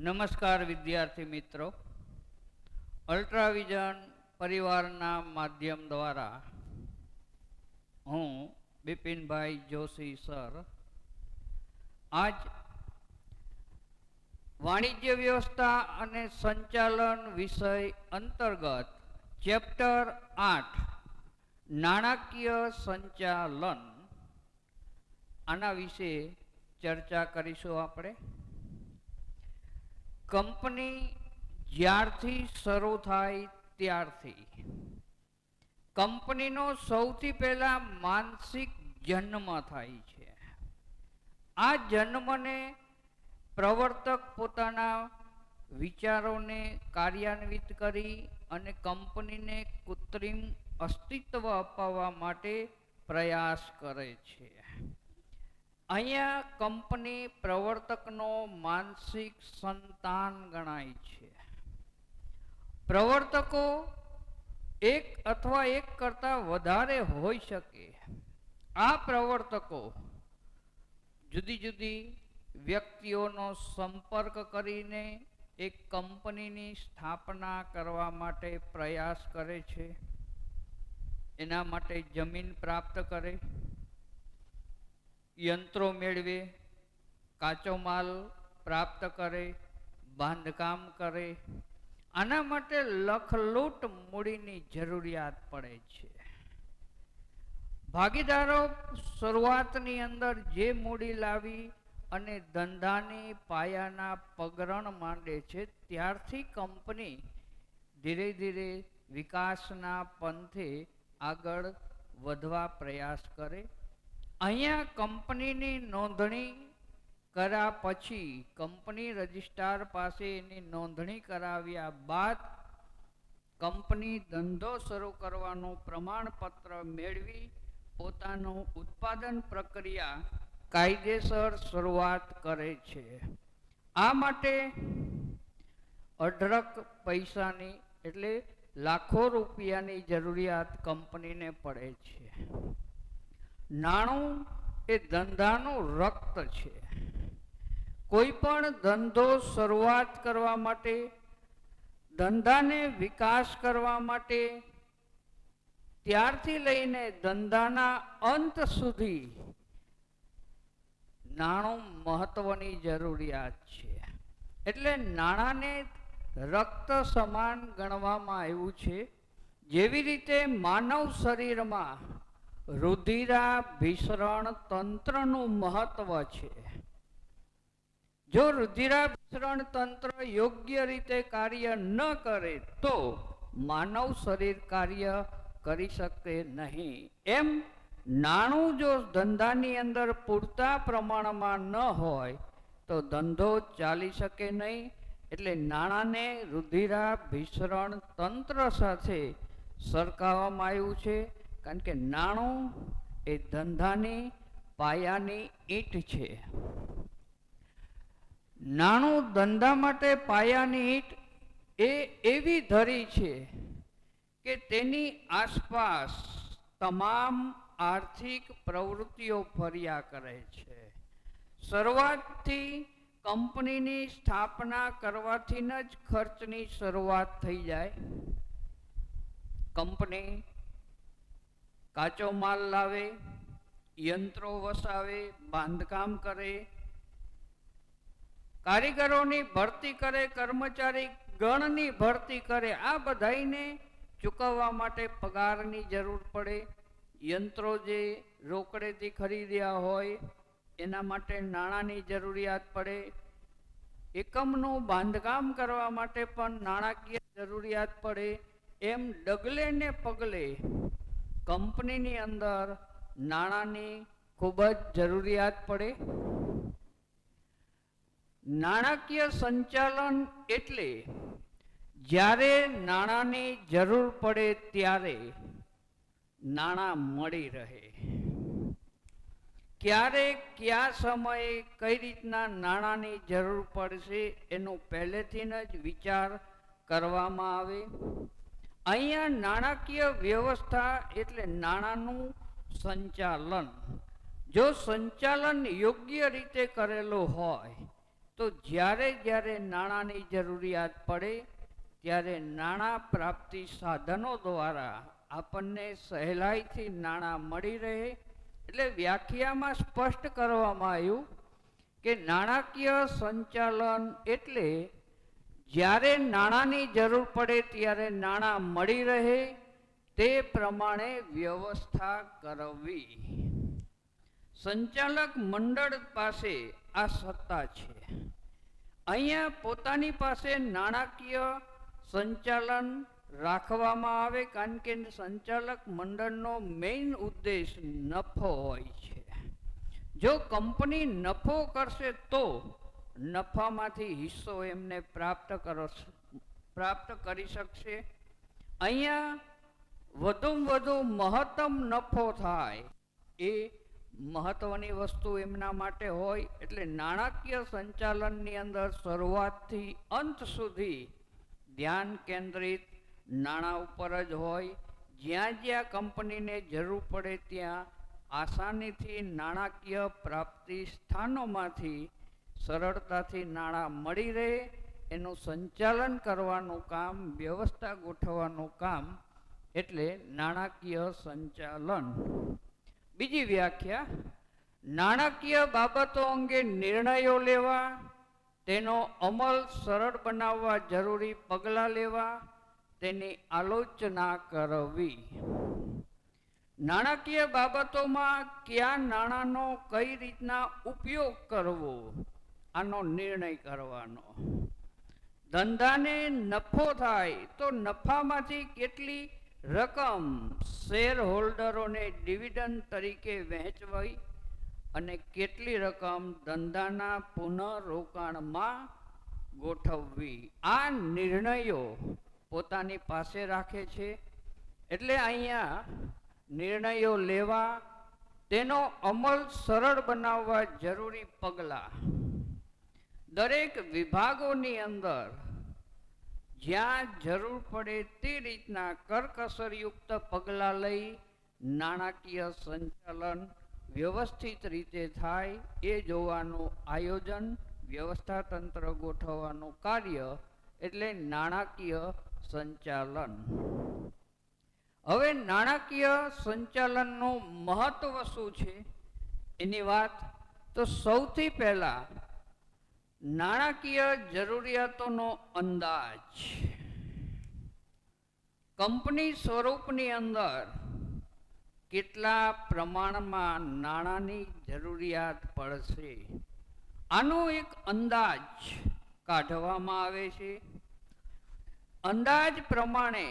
નમસ્કાર વિદ્યાર્થી મિત્રો, અલ્ટ્રાવિઝન પરિવારના માધ્યમ દ્વારા હું બિપિનભાઈ જોશી સર આજ વાણિજ્ય વ્યવસ્થા અને સંચાલન વિષય અંતર્ગત ચેપ્ટર 8 નાણાકીય સંચાલન આના વિશે ચર્ચા કરીશું. આપણે કંપની જ્યારથી શરૂ થાય ત્યારથી કંપનીનો સૌથી પહેલા માનસિક જન્મ થાય છે. આ જન્મને પ્રવર્તક પોતાના વિચારોને કાર્યાન્વિત કરી અને કંપનીને કૃત્રિમ અસ્તિત્વ અપાવવા માટે પ્રયાસ કરે છે. અહીંયા કંપની પ્રવર્તકનો માનસિક સંતાન ગણાય છે. પ્રવર્તકો એક અથવા એક કરતાં વધારે હોઈ શકે. આ પ્રવર્તકો જુદી જુદી વ્યક્તિઓનો સંપર્ક કરીને એક કંપનીની સ્થાપના કરવા માટે પ્રયાસ કરે છે. એના માટે જમીન પ્રાપ્ત કરે, યંત્રો મેળવે, કાચો માલ પ્રાપ્ત કરે, બાંધકામ કરે. આના માટે લખલૂટ મૂડીની જરૂરિયાત પડે છે. ભાગીદારો શરૂઆતની અંદર જે મૂડી લાવી અને ધંધાની પાયાના પગરણ માંડે છે, ત્યારથી કંપની ધીરે ધીરે વિકાસના પંથે આગળ વધવા પ્રયાસ કરે. અહીંયા કંપનીની નોંધણી કર્યા પછી કંપની રજિસ્ટ્રાર પાસે એની નોંધણી કરાવ્યા બાદ કંપની ધંધો શરૂ કરવાનું પ્રમાણપત્ર મેળવી પોતાનું ઉત્પાદન પ્રક્રિયા કાયદેસર શરૂઆત કરે છે. આ માટે અઢળક પૈસાની એટલે લાખો રૂપિયાની જરૂરિયાત કંપનીને પડે છે. નાણું એ ધંધાનું રક્ત છે. કોઈ પણ ધંધો શરૂઆત કરવા માટે, ધંધાને વિકાસ કરવા માટે, ત્યારથી લઈને ધંધાના અંત સુધી નાણું મહત્વની જરૂરિયાત છે. એટલે નાણાંને રક્ત સમાન ગણવામાં આવ્યું છે. જેવી રીતે માનવ શરીરમાં રુધિરાભિસરણ તંત્રનું મહત્વ છે. જો રુધિરાભિસરણ તંત્ર યોગ્ય રીતે કાર્ય ન કરે તો માનવ શરીર કાર્ય કરી શકે નહીં. એમ નાણું જો ધંધાની અંદર પૂરતા પ્રમાણમાં ન હોય તો ધંધો ચાલી શકે નહીં. એટલે નાણાંને રુધિરાભિસરણ તંત્ર સાથે સરખાવવામાં આવ્યું છે. કારણ કે નાણું એ ધંધાની પાયાની ઈંટ છે. નાણું ધંધા માટે પાયાની ઈંટ એ એવી ધરી છે કે તેની આસપાસ તમામ આર્થિક પ્રવૃત્તિઓ ફર્યા કરે છે. શરૂઆતથી કંપનીની સ્થાપના કરવાથી જ ખર્ચની શરૂઆત થઈ જાય. કંપની કાચો માલ લાવે, યંત્રો વસાવે, બાંધકામ કરે, કારીગરોની ભરતી કરે, કર્મચારી ગણની ભરતી કરે. આ બધાઈને ચૂકવવા માટે પગારની જરૂર પડે. યંત્રો જે રોકડેથી ખરીદ્યા હોય એના માટે નાણાંની જરૂરિયાત પડે. એકમનું બાંધકામ કરવા માટે પણ નાણાકીય જરૂરિયાત પડે. એમ ડગલે ને પગલે કંપનીની અંદર નાણાંની ખૂબ જ જરૂરિયાત પડે. નાણાકીય સંચાલન એટલે જ્યારે નાણાંની જરૂર પડે ત્યારે નાણાં મળી રહે. ક્યારે કયા સમયે કઈ રીતના નાણાંની જરૂર પડશે એનો પહેલેથી જ વિચાર કરવામાં આવે. અહીંયા નાણાકીય વ્યવસ્થા એટલે નાણાંનું સંચાલન. જો સંચાલન યોગ્ય રીતે કરેલું હોય તો જ્યારે જ્યારે નાણાંની જરૂરિયાત પડે ત્યારે નાણાં પ્રાપ્તિ સાધનો દ્વારા આપણને સહેલાઈથી નાણાં મળી રહે. એટલે વ્યાખ્યામાં સ્પષ્ટ કરવામાં આવ્યું કે નાણાકીય સંચાલન એટલે જ્યારે નાણાંની જરૂર પડે ત્યારે નાણાં મળી રહે તે પ્રમાણે વ્યવસ્થા કરવી. સંચાલક મંડળ પાસે આ સત્તા છે. અહીંયા પોતાની પાસે નાણાકીય સંચાલન રાખવામાં આવે, કારણ કે સંચાલક મંડળનો મેઇન ઉદ્દેશ નફો હોય છે. જો કંપની નફો કરશે તો નફામાંથી હિસ્સો એમને પ્રાપ્ત કરી શકશે. અહીંયા વધુમાં વધુ મહત્તમ નફો થાય એ મહત્વની વસ્તુ એમના માટે હોય. એટલે નાણાકીય સંચાલનની અંદર શરૂઆતથી અંત સુધી ધ્યાન કેન્દ્રિત નાણાં ઉપર જ હોય. જ્યાં જ્યાં કંપનીને જરૂર પડે ત્યાં આસાનીથી નાણાકીય પ્રાપ્તિ સ્થાનોમાંથી સરળતાથી નાણાં મળી રહે એનું સંચાલન કરવાનું કામ, વ્યવસ્થા ગોઠવવાનું કામ એટલે નાણાકીય સંચાલન. બીજી વ્યાખ્યા, નાણાકીય બાબતો અંગે નિર્ણયો લેવા, તેનો અમલ સરળ બનાવવા જરૂરી પગલાં લેવા, તેની આલોચના કરવી. નાણાકીય બાબતોમાં કયા નાણાંનો કઈ રીતના ઉપયોગ કરવો આનો નિર્ણય કરવાનો. ધંધાને નફો થાય તો નફામાંથી કેટલી રકમ શેર હોલ્ડરોને ડિવિડન્ડ તરીકે વહેંચવી અને કેટલી રકમ ધંધાના પુનઃરોકાણમાં ગોઠવવી. આ નિર્ણયો પોતાની પાસે રાખે છે. એટલે અહીંયા નિર્ણયો લેવા, તેનો અમલ સરળ બનાવવા જરૂરી પગલાં. દરેક વિભાગોની અંદર જ્યાં જરૂર પડે તે રીતના કરકસરયુક્ત પગલાં લઈ નાણાકીય સંચાલન વ્યવસ્થિત રીતે થાય એ જોવાનું આયોજન, વ્યવસ્થા તંત્ર ગોઠવવાનું કાર્ય એટલે નાણાકીય સંચાલન. હવે નાણાકીય સંચાલનનું મહત્વ શું છે એની વાત તો સૌથી પહેલા નાણાકીય જરૂરિયાતોનો અંદાજ. કંપની સ્વરૂપની અંદર કેટલા પ્રમાણમાં નાણાંની જરૂરિયાત પડશે આનો એક અંદાજ કાઢવામાં આવે છે. અંદાજ પ્રમાણે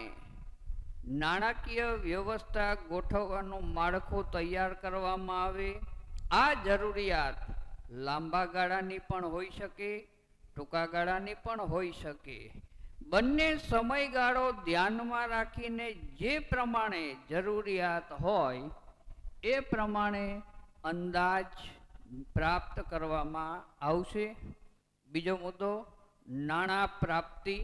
નાણાકીય વ્યવસ્થા ગોઠવવાનું માળખું તૈયાર કરવામાં આવે. આ જરૂરિયાત લાંબા ગાળાની પણ હોઈ શકે, ટૂંકા ગાળાની પણ હોઈ શકે. બંને સમયગાળો ધ્યાનમાં રાખીને જે પ્રમાણે જરૂરિયાત હોય એ પ્રમાણે અંદાજ પ્રાપ્ત કરવામાં આવશે. બીજો મુદ્દો, નાણાં પ્રાપ્તિ.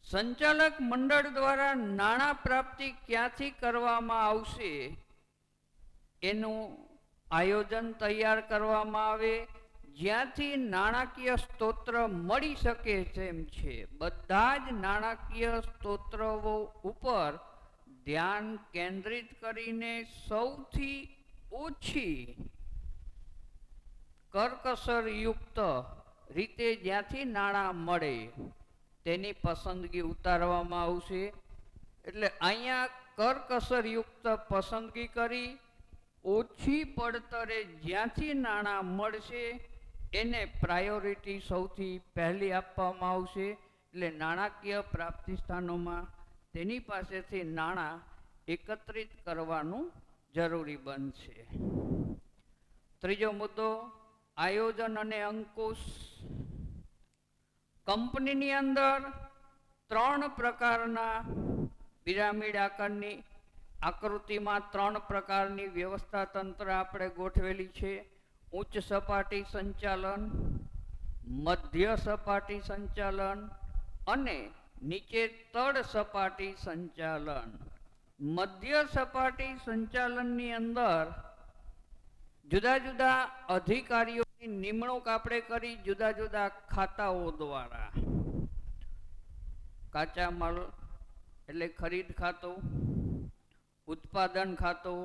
સંચાલક મંડળ દ્વારા નાણાં પ્રાપ્તિ ક્યાંથી કરવામાં આવશે એનું આયોજન તૈયાર કરવામાં આવે. જ્યાંથી નાણાકીય સ્ત્રોત મળી શકે તેમ છે બધા જ નાણાકીય સ્ત્રોતો ઉપર ધ્યાન કેન્દ્રિત કરીને સૌથી ઓછી કરકસરયુક્ત રીતે જ્યાંથી નાણાં મળે તેની પસંદગી ઉતારવામાં આવશે. એટલે અહીંયા કરકસરયુક્ત પસંદગી કરી ઓછી પડતરે જ્યાંથી નાણાં મળશે એને પ્રાયોરિટી સૌથી પહેલી આપવામાં આવશે. એટલે નાણાકીય પ્રાપ્તિ સ્થાનોમાં તેની પાસેથી નાણાં એકત્રિત કરવાનું જરૂરી બનશે. ત્રીજો મુદ્દો, આયોજન અને અંકુશ. કંપનીની અંદર 3 પ્રકારના પિરામિડ આકારની આકૃતિમાં 3 પ્રકારની વ્યવસ્થા તંત્ર આપણે ગોઠવેલી છે. ઉચ્ચ સપાટી સંચાલન, મધ્ય સપાટી સંચાલન અને નીચે તળ સપાટી સંચાલન. મધ્ય સપાટી સંચાલનની અંદર જુદા જુદા અધિકારીઓની નિમણૂક આપણે કરી જુદા જુદા ખાતાઓ દ્વારા. કાચા માલ એટલે ખરીદ ખાતું, ઉત્પાદન ખાતું,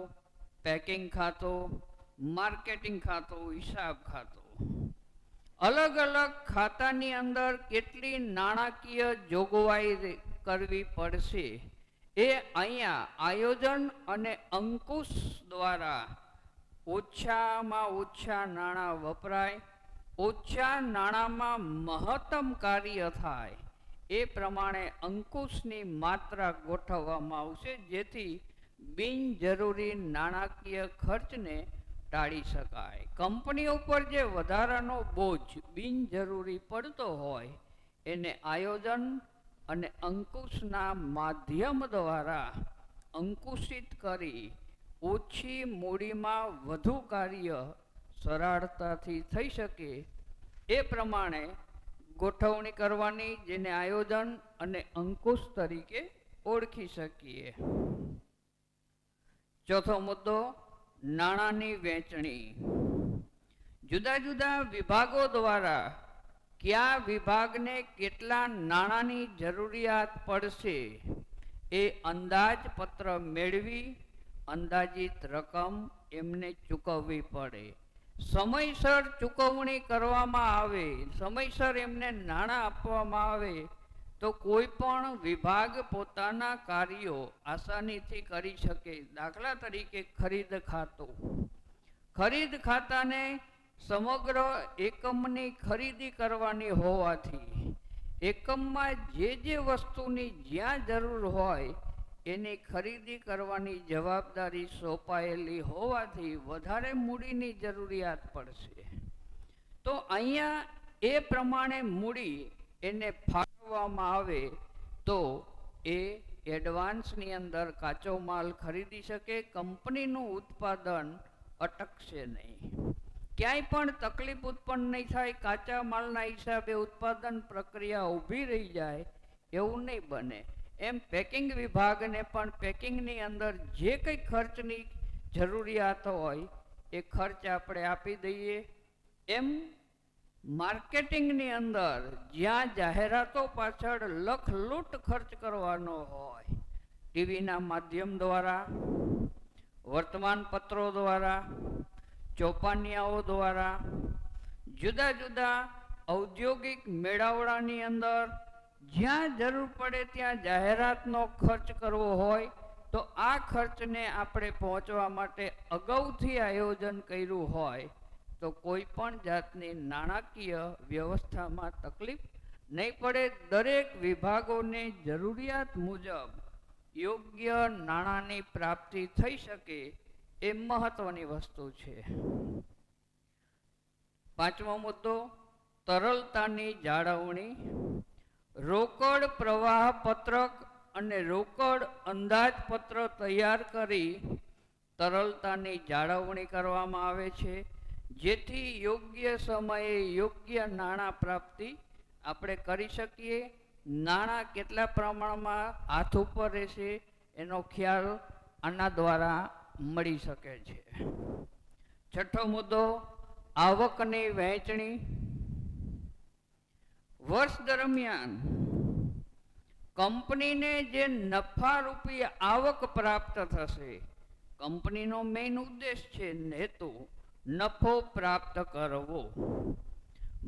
પેકિંગ ખાતું, માર્કેટિંગ ખાતું, હિસાબ ખાતું. અલગ અલગ ખાતાની અંદર કેટલી નાણાકીય જોગવાઈ કરવી પડશે એ અહીંયા આયોજન અને અંકુશ દ્વારા ઓછામાં ઓછા નાણાં વપરાય, ઓછા નાણાંમાં મહત્તમ કાર્ય થાય એ પ્રમાણે અંકુશની માત્રા ગોઠવવામાં આવશે, જેથી બિનજરૂરી નાણાકીય ખર્ચને ટાળી શકાય. કંપનીઓ પર જે વધારાનો બોજ બિનજરૂરી પડતો હોય એને આયોજન અને અંકુશના માધ્યમ દ્વારા અંકુશિત કરી ઓછી મૂડીમાં વધુ કાર્ય સરળતાથી થઈ શકે એ પ્રમાણે ગોઠવણી કરવાની, જેને આયોજન અને અંકુશ તરીકે ઓળખી શકીએ. ચોથો મુદ્દો, નાણાંની વહેંચણી. જુદા જુદા વિભાગો દ્વારા કયા વિભાગને કેટલા નાણાંની જરૂરિયાત પડશે એ અંદાજપત્ર મેળવી અંદાજિત રકમ એમને ચૂકવવી પડે. સમયસર ચૂકવણી કરવામાં આવે, સમયસર એમને નાણાં આપવામાં આવે તો કોઈ પણ વિભાગ પોતાના કાર્યો આસાનીથી કરી શકે. દાખલા તરીકે ખરીદ ખાતું. ખરીદ ખાતાને સમગ્ર એકમની ખરીદી કરવાની હોવાથી એકમમાં જે વસ્તુની જ્યાં જરૂર હોય એની ખરીદી કરવાની જવાબદારી સોંપાયેલી હોવાથી વધારે મૂડીની જરૂરિયાત પડશે. તો અહીંયા એ પ્રમાણે મૂડી એને ફાળવવામાં આવે તો એ એડવાન્સની અંદર કાચો માલ ખરીદી શકે, કંપનીનું ઉત્પાદન અટકશે નહીં, ક્યાંય પણ તકલીફ ઉત્પન્ન નહીં થાય, કાચા માલના હિસાબે ઉત્પાદન પ્રક્રિયા ઊભી રહી જાય એવું નહીં બને. એમ પેકિંગ વિભાગને પણ પેકિંગની અંદર જે કંઈ ખર્ચની જરૂરિયાત હોય એ ખર્ચ આપણે આપી દઈએ. એમ માર્કેટિંગની અંદર જ્યાં જાહેરાતો પાછળ લખલૂટ ખર્ચ કરવાનો હોય, ટીવીના માધ્યમ દ્વારા, વર્તમાનપત્રો દ્વારા, ચોપાનિયાઓ દ્વારા, જુદા જુદા ઔદ્યોગિક મેળાવડાની અંદર જ્યાં જરૂર પડે ત્યાં જાહેરાતનો ખર્ચ કરવો હોય તો આ ખર્ચને આપણે પહોંચવા માટે અગાઉથી આયોજન કર્યું હોય તો કોઈ પણ જાતની નાણાકીય વ્યવસ્થામાં તકલીફ નહીં પડે. દરેક વિભાગોને જરૂરિયાત મુજબ યોગ્ય નાણાંની પ્રાપ્તિ થઈ શકે એ મહત્વની વસ્તુ છે. પાંચમો મુદ્દો, તરલતાની જાળવણી. રોકડ પ્રવાહ પત્રક અને રોકડ અંદાજપત્ર તૈયાર કરી તરલતાની જાળવણી કરવામાં આવે છે, જેથી યોગ્ય સમયે યોગ્ય નાણાં પ્રાપ્તિ આપણે કરી શકીએ. નાણાં કેટલા પ્રમાણમાં હાથ ઉપર રહેશે એનો ખ્યાલ આના દ્વારા મળી શકે છે. છઠ્ઠો મુદ્દો, આવકની વહેંચણી. વર્ષ દરમિયાન કંપનીને જે નફારૂપી આવક પ્રાપ્ત થશે, કંપનીનો મેઇન ઉદ્દેશ છે હેતુ નફો પ્રાપ્ત કરવો.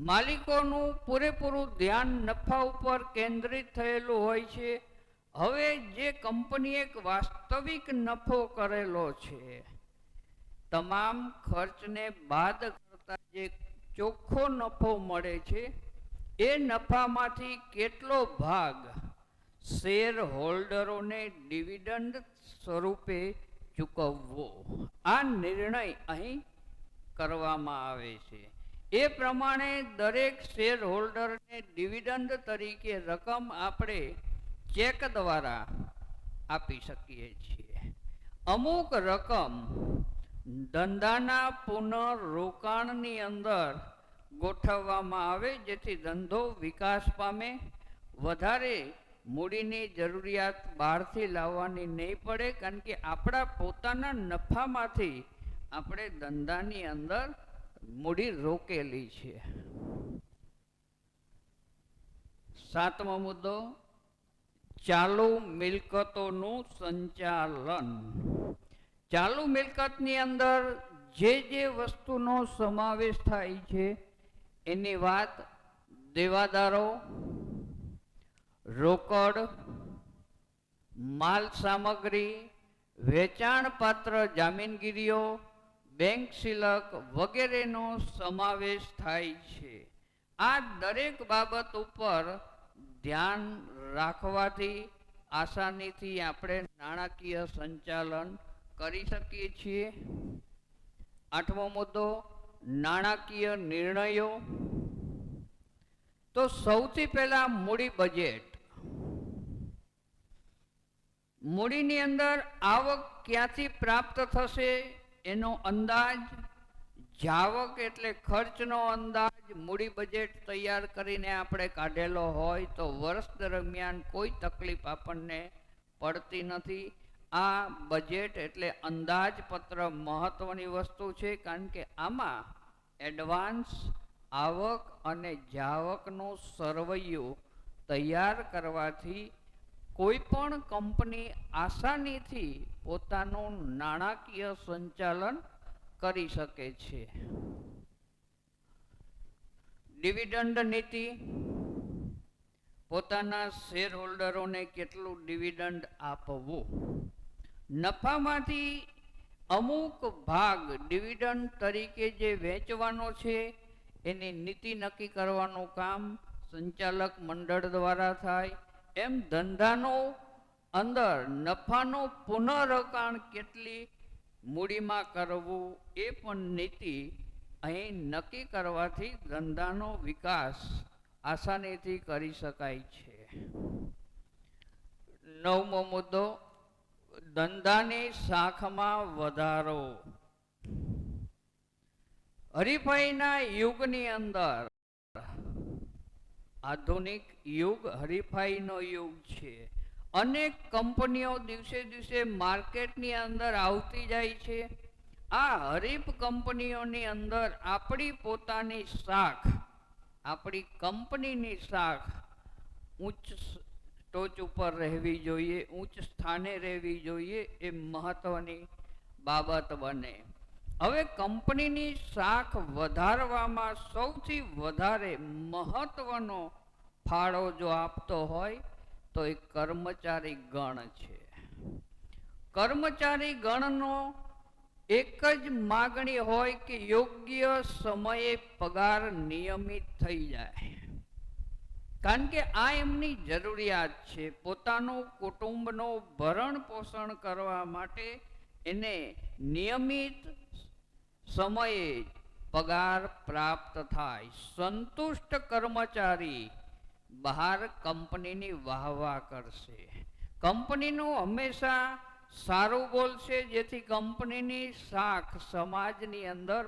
માલિકોનું પૂરેપૂરું ધ્યાન નફા ઉપર કેન્દ્રિત થયેલું હોય છે. હવે જે કંપની એક વાસ્તવિક નફો કરેલો છે, તમામ ખર્ચને બાદ કરતા જે ચોખ્ખો નફો મળે છે એ નફામાંથી કેટલો ભાગ શેર હોલ્ડરોને ડિવિડન્ડ સ્વરૂપે ચૂકવવો, આ નિર્ણય અહીં કરવામાં આવે છે. એ પ્રમાણે દરેક શેર હોલ્ડરને ડિવિડન્ડ તરીકે રકમ આપણે ચેક દ્વારા આપી શકીએ છીએ. અમુક રકમ ધંધાના પુનઃરોકાણની અંદર ગોઠવવામાં આવે જેથી ધંધો વિકાસ પામે, વધારે મૂડીની જરૂરિયાત બહારથી લાવવાની નહીં પડે, કારણ કે આપણા પોતાના નફામાંથી આપણે ધંધાની અંદર મૂડી રોકેલી છે. સાતમો મુદ્દો, ચાલુ મિલકતોનું સંચાલન. ચાલુ મિલકતની અંદર જે વસ્તુનો સમાવેશ થાય છે એની વાત દેવાદારો, રોકડ, માલ સામગ્રી, વેચાણ પાત્ર જામીનગીરીઓ, બેંક શિલક વગેરેનો સમાવેશ થાય છે. આ દરેક બાબત ઉપર ધ્યાન રાખવાથી આસાનીથી આપણે નાણાકીય સંચાલન કરી શકીએ છીએ. આઠમો મુદ્દો, નાણાકીય નિર્ણયો. તો સૌથી પહેલા મૂડી બજેટ. મૂડીની અંદર આવક ક્યાંથી પ્રાપ્ત થશે એનો અંદાજ, જાવક એટલે ખર્ચનો અંદાજ મૂડી બજેટ તૈયાર કરીને આપણે કાઢેલો હોય તો વર્ષ દરમિયાન કોઈ તકલીફ આપણને પડતી નથી. આ બજેટ એટલે અંદાજપત્ર મહત્વની વસ્તુ છે, કારણ કે આમાં એડવાન્સ, આવક અને જાવકનું સરવૈયું તૈયાર કરવાથી કોઈ પણ કંપની આસાનીથી પોતાનું નાણાકીય સંચાલન કરી શકે છે. ડિવિડન્ડ નીતિ. પોતાના શેર હોલ્ડરોને કેટલું ડિવિડન્ડ આપવું. નફામાંથી અમુક ભાગ ડિવિડન્ડ તરીકે જે વેચવાનો છે એની નીતિ નક્કી કરવાનું કામ સંચાલક મંડળ દ્વારા થાય. એમ ધંધાનો અંદર નફાનો પુનઃરોકાણ કેટલી મૂડીમાં કરવું એ પણ નીતિ અહીં નક્કી કરવાથી ધંધાનો વિકાસ આસાનીથી કરી શકાય છે. નવમો મુદ્દો, ધંધાની શાખમાં વધારો. હરીફાઈના યુગની અંદર, આધુનિક યુગ હરીફાઈનો યુગ છે. અનેક કંપનીઓ દિવસે દિવસે માર્કેટની અંદર આવતી જાય છે. આ હરીફ કંપનીઓની અંદર આપણી પોતાની શાખ, આપણી કંપનીની શાખ ઉચ્ચ ટોચ ઉપર રહેવી જોઈએ, ઉચ્ચ સ્થાને રહેવી જોઈએ, એ મહત્વની બાબત બને. હવે કંપનીની શાખ વધારવામાં સૌથી વધારે મહત્વનો ફાળો જો આપતો હોય તો એ કર્મચારી ગણ છે. કર્મચારી ગણનો એક જ માગણી હોય કે યોગ્ય સમયે પગાર નિયમિત થઈ જાય, કારણ કે આ એમની જરૂરિયાત છે. પોતાનું કુટુંબનું ભરણ પોષણ કરવા માટે એને નિયમિત સમયે પગાર પ્રાપ્ત થાય. સંતુષ્ટ કર્મચારી બહાર કંપનીની વાહવા કરશે, કંપનીનું હંમેશા સારું બોલશે, જેથી કંપનીની શાખ સમાજની અંદર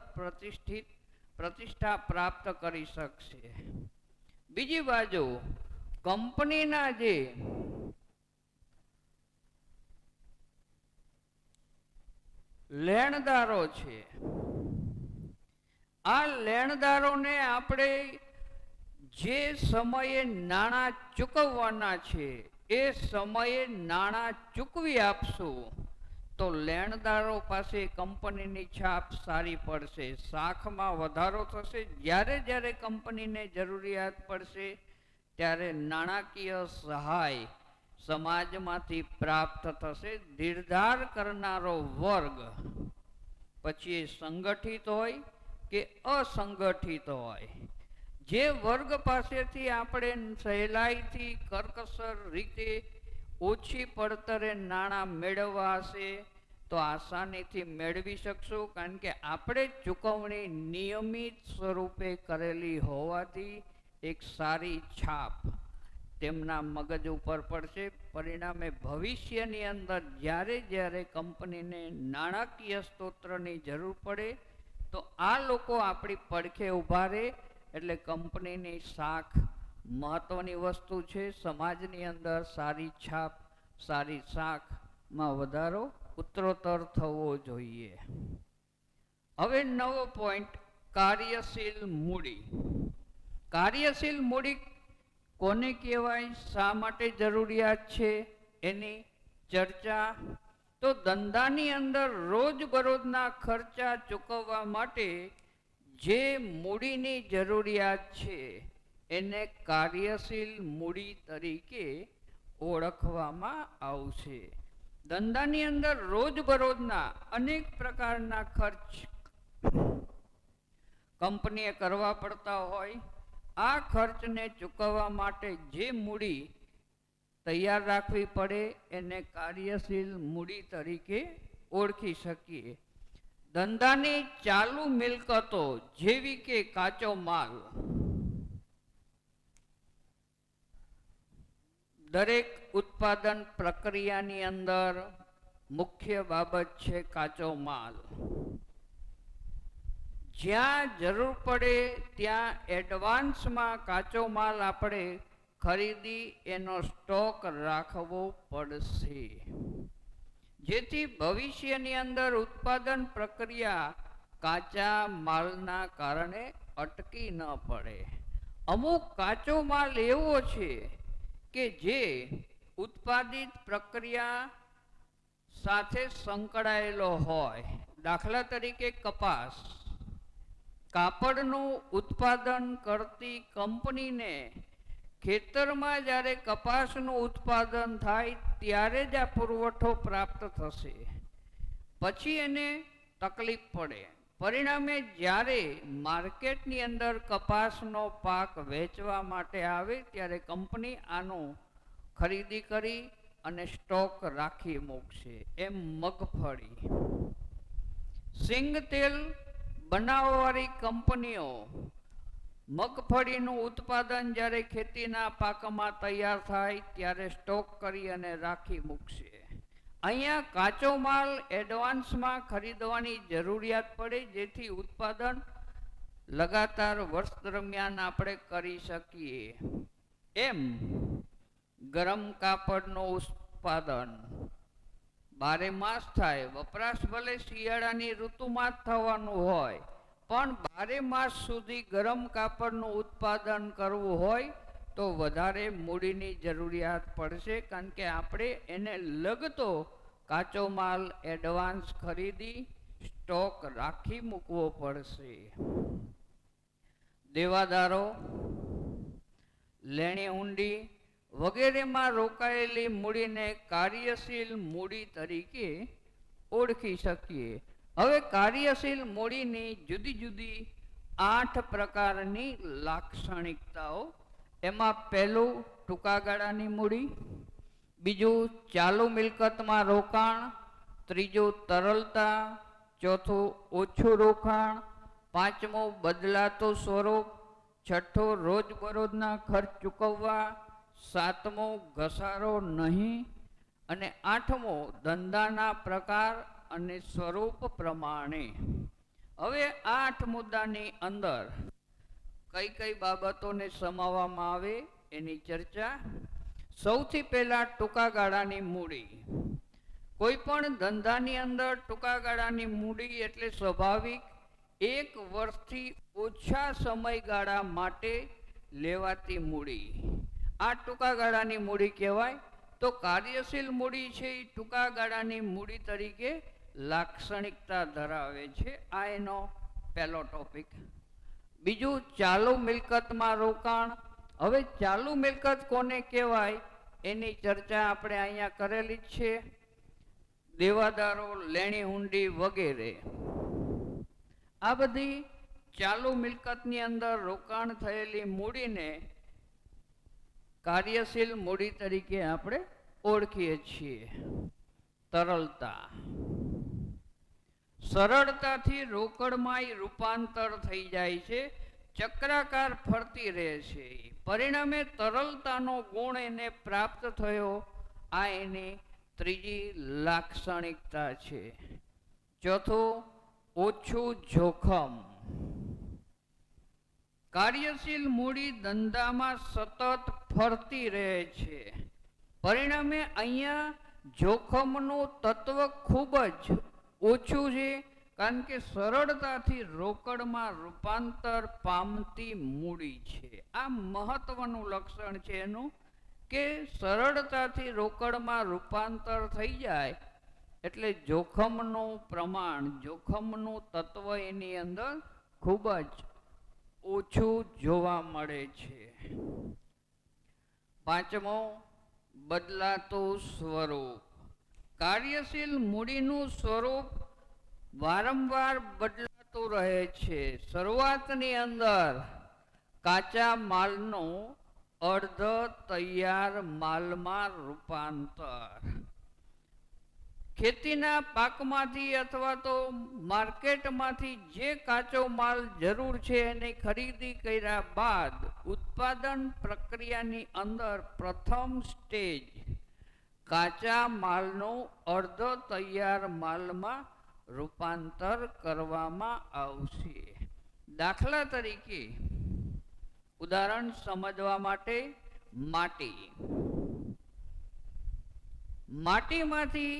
પ્રતિષ્ઠા પ્રાપ્ત કરી શકશે. બીજી બાજુ કંપનીના જે લેણદારો છે, આ લેણદારોને આપણે જે સમયે નાણાં ચૂકવવાના છે એ સમયે નાણાં ચૂકવી આપશું તો લેણદારો પાસે કંપનીની છાપ સારી પડશે, શાખમાં વધારો થશે. જ્યારે જ્યારે કંપનીને જરૂરિયાત પડશે ત્યારે નાણાકીય સહાય સમાજમાંથી પ્રાપ્ત થશે. ધીરધાર કરનારો વર્ગ, પછી એ સંગઠિત હોય કે અસંગઠિત હોય, જે વર્ગ પાસેથી આપણે સહેલાઈથી કરકસર રીતે ઓછી પડતરે નાણાં મેળવવા હશે તો આસાનીથી મેળવી શકશું, કારણ કે આપણે ચૂકવણી નિયમિત સ્વરૂપે કરેલી હોવાથી એક સારી છાપ તેમના મગજ ઉપર પડશે. પરિણામે ભવિષ્યની અંદર જ્યારે જ્યારે કંપનીને નાણાકીય સ્ત્રોતની જરૂર પડે તો આ લોકો આપણી પડખે ઊભા રહે, એટલે કંપનીની શાખ મહત્વની વસ્તુ છે. સમાજની અંદર સારી છાપ, સારી શાખમાં વધારો ઉત્તરોત્તર થવો જોઈએ. હવે નવો પોઈન્ટ, કાર્યશીલ મૂડી. કાર્યશીલ મૂડી કોને કહેવાય, શા માટે જરૂરિયાત છે, એની ચર્ચા. તો ધંધાની અંદર રોજબરોજના ખર્ચા ચૂકવવા માટે જે મૂડીની જરૂરિયાત છે એને કાર્યશીલ મૂડી તરીકે ઓળખવામાં આવશે. ધંધાની અંદર રોજબરોજના અનેક પ્રકારના ખર્ચ કંપનીએ કરવા પડતા હોય, આ ખર્ચને ચૂકવવા માટે જે મૂડી તૈયાર રાખવી પડે એને કાર્યશીલ મૂડી તરીકે ઓળખી શકીએ. ધંધાની ચાલુ મિલકતો જેવી કે કાચો માલ, દરેક ઉત્પાદન પ્રક્રિયાની અંદર મુખ્ય બાબત છે કાચો માલ. જ્યાં જરૂર પડે ત્યાં એડવાન્સમાં કાચો માલ આપણે ખરીદી એનો સ્ટોક રાખવો પડશે, જેથી ભવિષ્યની અંદર ઉત્પાદન પ્રક્રિયા કાચા માલના કારણે અટકી ન પડે. અમુક કાચો માલ એવો છે કે જે ઉત્પાદિત પ્રક્રિયા સાથે સંકળાયેલો હોય. દાખલા તરીકે કપાસ. કાપડનું ઉત્પાદન કરતી કંપનીને ખેતરમાં જ્યારે કપાસનું ઉત્પાદન થાય ત્યારે જ આ પુરવઠો પ્રાપ્ત થશે, પછી એને તકલીફ પડે. પરિણામે જ્યારે માર્કેટની અંદર કપાસનો પાક વેચવા માટે આવે ત્યારે કંપની આનો ખરીદી કરી અને સ્ટોક રાખી મૂકશે. એમ મગફળી, સિંગ તેલ બનાવવાવાળી કંપનીઓ મગફળીનું ઉત્પાદન જ્યારે ખેતીના પાકમાં તૈયાર થાય ત્યારે સ્ટોક કરી અને રાખી મૂકશે. અહીંયા કાચો માલ એડવાન્સમાં ખરીદવાની જરૂરિયાત પડે, જેથી ઉત્પાદન લગાતાર વર્ષ દરમિયાન આપણે કરી શકીએ. એમ ગરમ કાપડનું ઉત્પાદન 12 માસ થાય. વપરાશ ભલે શિયાળાની ઋતુમાં જ થવાનું હોય, પણ 12 માસ સુધી ગરમ કાપડનું ઉત્પાદન કરવું હોય તો વધારે મૂડીની જરૂરિયાત પડશે, કારણ કે આપણે એને લગતો કાચો માલ એડવાન્સ ખરીદી સ્ટોક રાખી મૂકવો પડશે. દેવાદારો, લેણી હુંડી વગેરેમાં રોકાયેલી મૂડીને કાર્યશીલ મૂડી તરીકે ઓળખી શકીએ. હવે કાર્યશીલ મૂડીની જુદી જુદી 8 પ્રકારની લાક્ષણિકતાઓ. એમાં પહેલું ટૂંકા ગાળાની મૂડી, બીજું ચાલુ મિલકતમાં રોકાણ, ત્રીજું તરલતા, ચોથું ઓછું રોકાણ, પાંચમું બદલાતું સ્વરૂપ, છઠ્ઠું રોજબરોજના ખર્ચ ચૂકવવા, સાતમું ઘસારો નહીં, અને આઠમું ધંધાના પ્રકાર અને સ્વરૂપ પ્રમાણે. હવે 8 મુદ્દાની અંદર કઈ કઈ બાબતોને સમાવવામાં આવે એની ચર્ચા. સૌથી પહેલા ટૂંકા ગાળાની મૂડી. કોઈ પણ ધંધાની અંદર ટૂંકા ગાળાની મૂડી એટલે સ્વાભાવિક 1 વર્ષથી ઓછા સમયગાળા માટે લેવાતી મૂડી. આ ટૂંકા ગાળાની મૂડી કહેવાય. તો કાર્યશીલ મૂડી છે એ ટૂંકા ગાળાની મૂડી તરીકે લાક્ષણિકતા ધરાવે છે. આ એનો પહેલો ટોપિક. બીજું ચાલુ મિલકતમાં રોકાણ. હવે ચાલુ મિલકત કોને કહેવાય એની ચર્ચા આપણે અહીંયા કરેલી જ છે. દેવાદારો, લેણી હુંડી વગેરે આ બધી ચાલુ મિલકતની અંદર રોકાણ થયેલી મૂડીને કાર્યશીલ મૂડી તરીકે આપણે ઓળખીએ છીએ. તરલતા, સરળતાથી રોકડમાં રૂપાંતર થઈ જાય છે, ચક્રાકાર ફરતી રહે છે. પરિણામે તરલતાનો ગુણ એને પ્રાપ્ત થયો. આ એની ત્રીજી લાક્ષણિકતા છે. ચોથું ઓછું જોખમ. કાર્યશીલ મૂડી ધંધામાં સતત ફરતી રહે છે. પરિણામે અહીંયા જોખમનું તત્વ ખૂબ જ ઓછું છે, કારણ કે સરળતાથી રોકડમાં રૂપાંતર પામતી મૂડી છે. આ મહત્વનું લક્ષણ છે એનું, કે સરળતાથી રોકડમાં રૂપાંતર થઈ જાય એટલે જોખમનું પ્રમાણ, જોખમનું તત્વ એની અંદર ખૂબ જ ઓછું જોવા મળે છે. પાંચમો, બદલાતું સ્વરૂપ. કાર્યશીલ મૂડીનું સ્વરૂપ વારંવાર બદલાતું રહે છે. શરૂઆતની અંદર કાચા માલનું અર્ધ તૈયાર માલમાં રૂપાંતર, ખેતીના પાકમાંથી અથવા તો માર્કેટમાંથી જે કાચો માલ જરૂર છે એની ખરીદી કર્યા બાદ ઉત્પાદન પ્રક્રિયાની અંદર પ્રથમ સ્ટેજ કાચા માલનું અર્ધ તૈયાર માલમાં રૂપાંતર કરવામાં આવશે. દાખલા તરીકે ઉદાહરણ સમજવા માટે, માટીમાંથી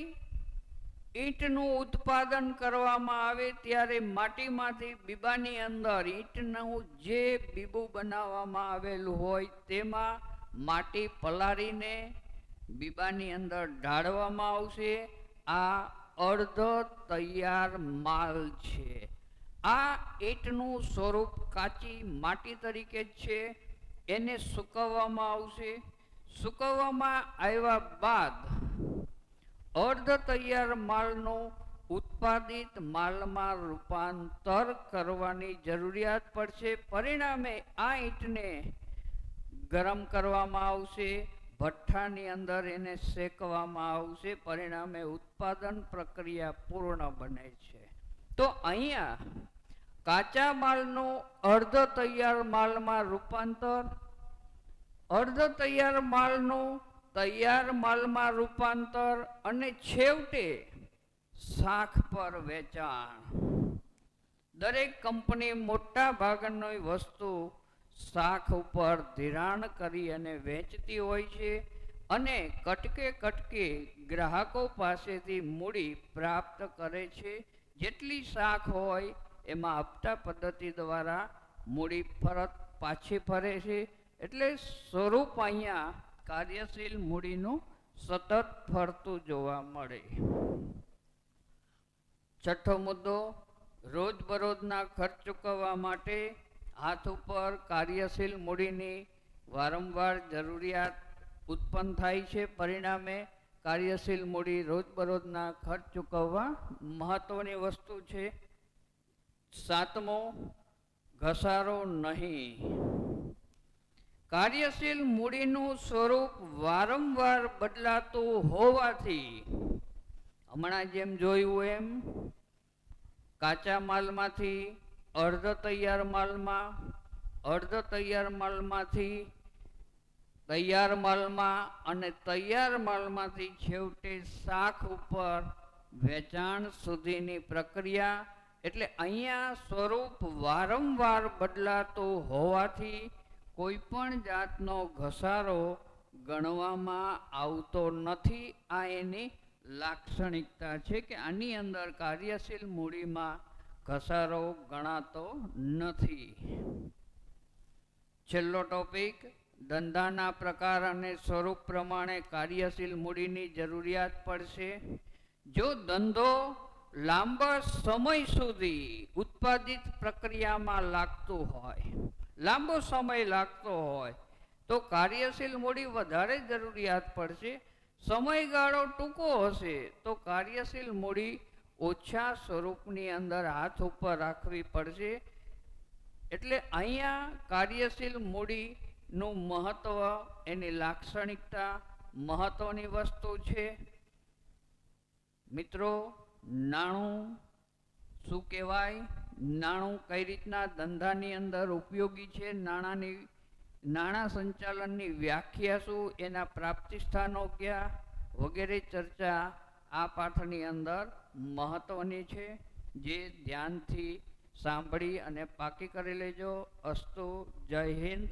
ઈંટનું ઉત્પાદન કરવામાં આવે ત્યારે માટીમાંથી બીબાની અંદર ઈંટનું જે બીબું બનાવવામાં આવેલું હોય તેમાં માટી પલાળીને બીબાની અંદર ઢાળવામાં આવશે. આ અર્ધ તૈયાર માલ છે. આ ઈંટનું સ્વરૂપ કાચી માટી તરીકે છે. એને સૂકવવામાં આવશે. સૂકવવામાં આવ્યા બાદ અર્ધ તૈયાર માલનું ઉત્પાદિત માલમાં રૂપાંતર કરવાની જરૂરિયાત પડશે. પરિણામે આ ઈંટને ગરમ કરવામાં આવશે, ભઠ્ઠાની અંદર એને શેકવામાં આવશે. પરિણામે ઉત્પાદન પ્રક્રિયા પૂર્ણ બને છે. તો અહીંયા કાચા માલનું અર્ધ તૈયાર માલમાં રૂપાંતર, અર્ધ તૈયાર માલનું તૈયાર માલમાં રૂપાંતર અને છેવટે શાખ પર વેચાણ. દરેક કંપની મોટા ભાગની વસ્તુ શાખ ઉપર ધિરાણ કરી અને વેચતી હોય છે અને કટકે ગ્રાહકો પાસેથી મૂડી પ્રાપ્ત કરે છે. જેટલી શાખ હોય એમાં હપ્તા પદ્ધતિ દ્વારા મૂડી પાછી ફરે છે. એટલે સ્વરૂપ અહીંયા કાર્યશીલ મૂડીનું સતત ફરતું જોવા મળે. છઠ્ઠો મુદ્દો, રોજબરોજના ખર્ચ ચૂકવવા માટે હાથ ઉપર કાર્યશીલ મૂડીની વારંવાર જરૂરિયાત ઉત્પન્ન થાય છે. પરિણામે કાર્યશીલ મૂડી રોજબરોજના ખર્ચ ચૂકવવા મહત્વની વસ્તુ છે. સાતમો, ઘસારો નહીં. કાર્યશીલ મૂડીનું સ્વરૂપ વારંવાર બદલાતું હોવાથી, હમણાં જેમ જોયું એમ, કાચા માલમાંથી અર્ધ તૈયાર માલમાં, અર્ધ તૈયાર માલમાંથી તૈયાર માલમાં અને તૈયાર માલમાંથી છેવટે શાખ ઉપર વેચાણ સુધીની પ્રક્રિયા. એટલે અહીંયા સ્વરૂપ વારંવાર બદલાતું હોવાથી કોઈ પણ જાતનો ઘસારો ગણવામાં આવતો નથી. આ એની લાક્ષણિકતા છે કે આની અંદર કાર્યશીલ મૂડીમાં ઘસારો ગણાતો નથી. છેલ્લો ટોપિક, ધંધાના પ્રકાર અને સ્વરૂપ પ્રમાણે કાર્યશીલ મૂડીની જરૂરિયાત પડશે. જો ધંધો લાંબા સમય સુધી ઉત્પાદિત પ્રક્રિયામાં લાગતું હોય, લાંબો સમય લાગતો હોય તો કાર્યશીલ મૂડી વધારે જરૂરિયાત પડશે. સમયગાળો ટૂંકો હશે તો કાર્યશીલ મૂડી ઓછા સ્વરૂપની અંદર હાથ ઉપર રાખવી પડશે. એટલે અહીંયા કાર્યશીલ મૂડીનું મહત્વ, એની લાક્ષણિકતા મહત્વની વસ્તુ છે. મિત્રો, નાણું શું કહેવાય, નાણું કઈ રીતના ધંધાની અંદર ઉપયોગી છે, નાણાં સંચાલનની વ્યાખ્યા શું, એના પ્રાપ્તિ સ્થાનો ક્યાં વગેરે ચર્ચા આ પાઠની અંદર મહત્વની છે, જે ધ્યાનથી સાંભળી અને પાકી કરી લેજો. અસ્તુ. જય હિન્દ.